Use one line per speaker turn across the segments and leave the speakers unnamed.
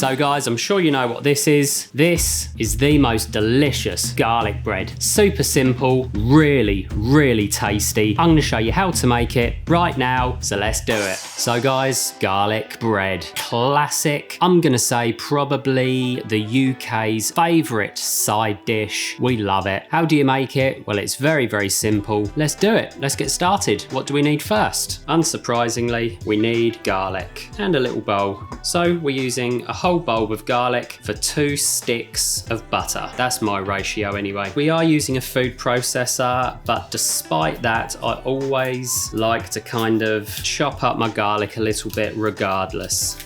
So guys, I'm sure you know what this is. This is the most delicious garlic bread. Super simple, really, really tasty. I'm gonna show you how to make it right now, so let's do it. So guys, garlic bread, classic. I'm gonna say probably the UK's favourite side dish. We love it. How do you make it? Well, it's very, very simple. Let's do it. Let's get started. What do we need first? Unsurprisingly, we need garlic and a little bowl. So we're using a whole bulb of garlic for 2 sticks of butter. That's my ratio anyway. We are using a food processor, but despite that, I always like to kind of chop up my garlic a little bit regardless.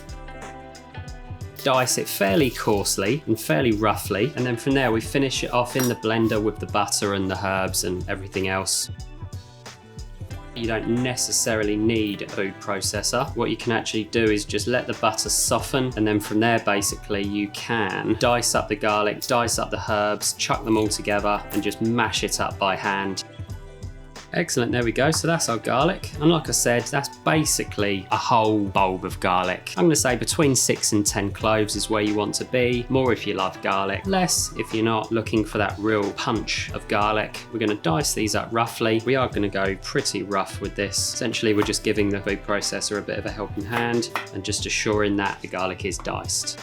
Dice it fairly coarsely and fairly roughly, and then from there we finish it off in the blender with the butter and the herbs and everything else. You don't necessarily need a food processor. What you can actually do is just let the butter soften, and then from there basically you can dice up the garlic, dice up the herbs, chuck them all together and just mash it up by hand. Excellent, there we go. So that's our garlic. And like I said, that's basically a whole bulb of garlic. I'm gonna say between 6 and 10 cloves is where you want to be. More if you love garlic, less if you're not looking for that real punch of garlic. We're gonna dice these up roughly. We are gonna go pretty rough with this. Essentially, we're just giving the food processor a bit of a helping hand and just assuring that the garlic is diced.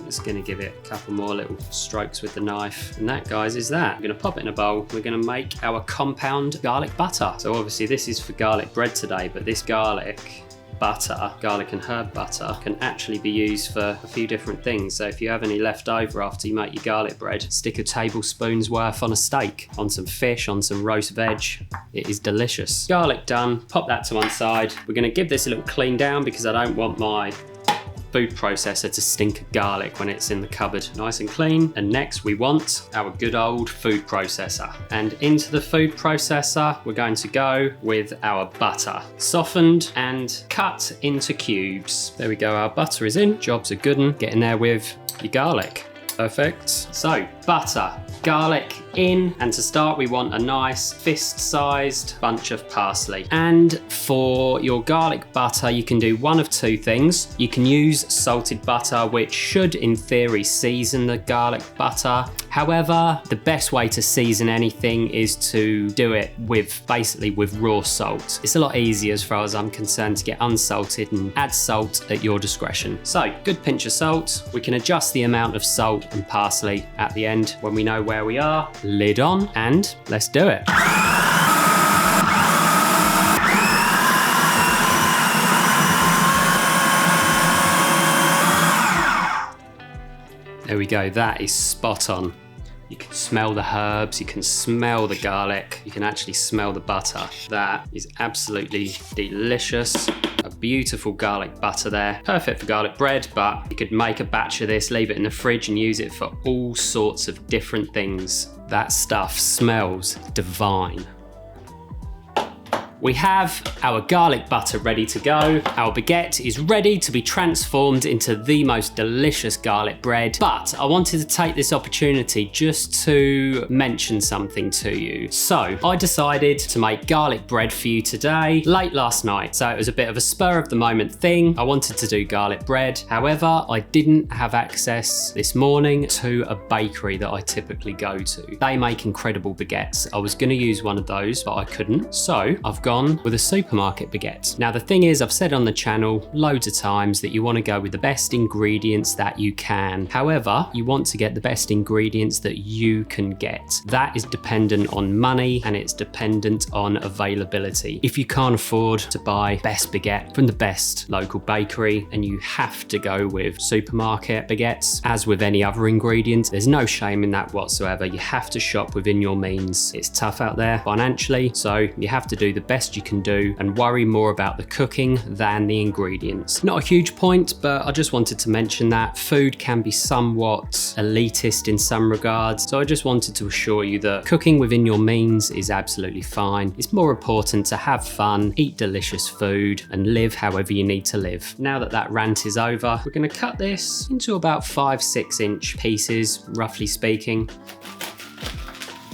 Just gonna give it a couple more little strokes with the knife. And that, guys, is that. We're gonna pop it in a bowl. We're gonna make our compound garlic butter. So obviously this is for garlic bread today, but this garlic butter, garlic and herb butter, can actually be used for a few different things. So if you have any left over after you make your garlic bread, stick a tablespoon's worth on a steak, on some fish, on some roast veg. It is delicious. Garlic done, pop that to one side. We're gonna give this a little clean down because I don't want my food processor to stink of garlic when it's in the cupboard. Nice and clean. And next we want our good old food processor. And into the food processor, we're going to go with our butter. Softened and cut into cubes. There we go, our butter is in. Job's a good one. Get in there with your garlic. Perfect. So, butter, garlic in, and to start we want a nice fist-sized bunch of parsley. And for your garlic butter, you can do one of 2 things. You can use salted butter, which should in theory season the garlic butter. However, the best way to season anything is to do it with basically with raw salt. It's a lot easier as far as I'm concerned to get unsalted, and add salt at your discretion. So, good pinch of salt. We can adjust the amount of salt and parsley at the end when we know where we are. Lid on, and let's do it. There we go, that is spot on. You can smell the herbs, you can smell the garlic, you can actually smell the butter. That is absolutely delicious. A beautiful garlic butter there. Perfect for garlic bread, but you could make a batch of this, leave it in the fridge and use it for all sorts of different things. That stuff smells divine. We have our garlic butter ready to go. Our baguette is ready to be transformed into the most delicious garlic bread. But I wanted to take this opportunity just to mention something to you. So I decided to make garlic bread for you today, late last night. So it was a bit of a spur of the moment thing. I wanted to do garlic bread. However, I didn't have access this morning to a bakery that I typically go to. They make incredible baguettes. I was gonna use one of those, but I couldn't. So I've gone with a supermarket baguette. Now the thing is, I've said on the channel loads of times that you want to go with the best ingredients that you can. However, you want to get the best ingredients that you can get. That is dependent on money and it's dependent on availability. If you can't afford to buy best baguette from the best local bakery and you have to go with supermarket baguettes, as with any other ingredient, there's no shame in that whatsoever. You have to shop within your means. It's tough out there financially, so you have to do the best you can do and worry more about the cooking than the ingredients. Not a huge point, but I just wanted to mention that food can be somewhat elitist in some regards. So I just wanted to assure you that cooking within your means is absolutely fine. It's more important to have fun, eat delicious food, and live however you need to live. Now that that rant is over, we're going to cut this into about 5-6 inch pieces, roughly speaking.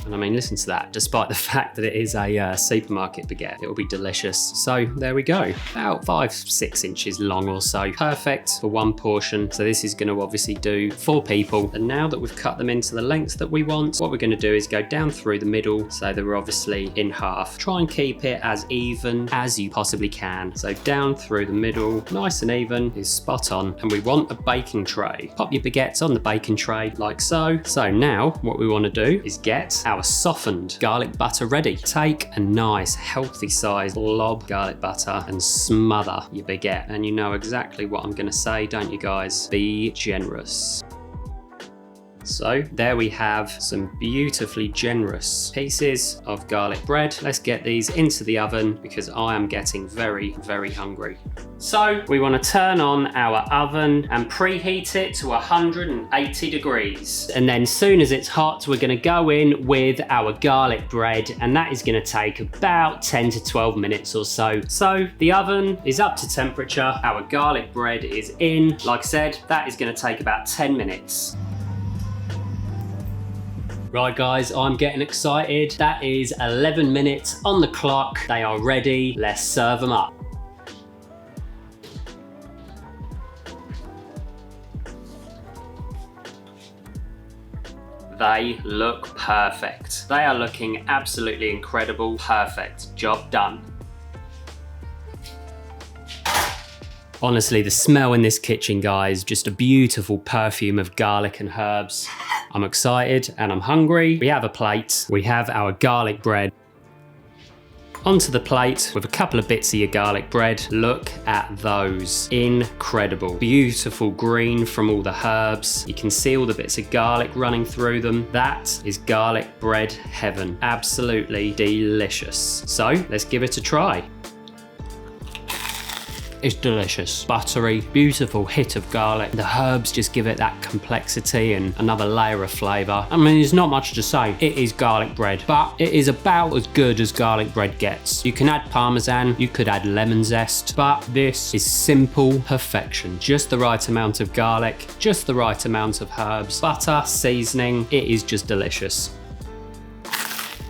And I mean, listen to that. Despite the fact that it is a supermarket baguette, it will be delicious. So there we go. About 5-6 inches long or so. Perfect for one portion. So this is going to obviously do 4 people. And now that we've cut them into the lengths that we want, what we're going to do is go down through the middle so that we're obviously in half. Try and keep it as even as you possibly can. So down through the middle, nice and even, is spot on. And we want a baking tray. Pop your baguettes on the baking tray like so. So now what we want to do is get our softened garlic butter ready. Take a nice healthy sized blob garlic butter and smother your baguette. And you know exactly what I'm going to say, don't you guys? Be generous. So there we have some beautifully generous pieces of garlic bread. Let's get these into the oven because I am getting very, very hungry. So we want to turn on our oven and preheat it to 180 degrees. And then soon as it's hot, we're going to go in with our garlic bread, and that is going to take about 10 to 12 minutes or so. So the oven is up to temperature. Our garlic bread is in. Like I said, that is going to take about 10 minutes. Right guys, I'm getting excited. That is 11 minutes on the clock. They are ready. Let's serve them up. They look perfect. They are looking absolutely incredible. Perfect. Job done. Honestly, the smell in this kitchen, guys, just a beautiful perfume of garlic and herbs. I'm excited and I'm hungry. We have a plate. We have our garlic bread. Onto the plate with a couple of bits of your garlic bread. Look at those. Incredible. Beautiful green from all the herbs. You can see all the bits of garlic running through them. That is garlic bread heaven. Absolutely delicious. So let's give it a try. It's delicious. Buttery, beautiful hit of garlic. The herbs just give it that complexity and another layer of flavour. I mean, there's not much to say. It is garlic bread, but it is about as good as garlic bread gets. You can add parmesan, you could add lemon zest, but this is simple perfection. Just the right amount of garlic, just the right amount of herbs, butter, seasoning. It is just delicious.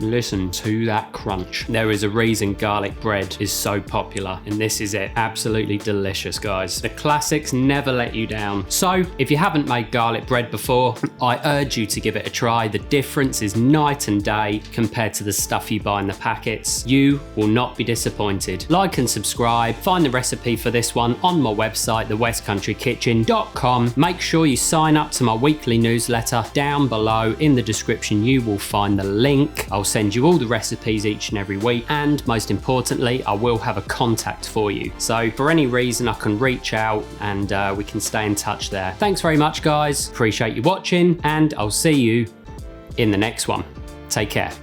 Listen to that crunch. There is a reason garlic bread is so popular, and this is it. Absolutely delicious, guys. The classics never let you down. So if you haven't made garlic bread before, I urge you to give it a try. The difference is night and day compared to the stuff you buy in the packets. You will not be disappointed. Like and subscribe. Find the recipe for this one on my website, thewestcountrykitchen.com. Make sure you sign up to my weekly newsletter. Down below in the description, you will find the link. I'll send you all the recipes each and every week, and most importantly, I will have a contact for you. So for any reason, I can reach out and we can stay in touch there. Thanks very much, guys. Appreciate you watching, and I'll see you in the next one. Take care.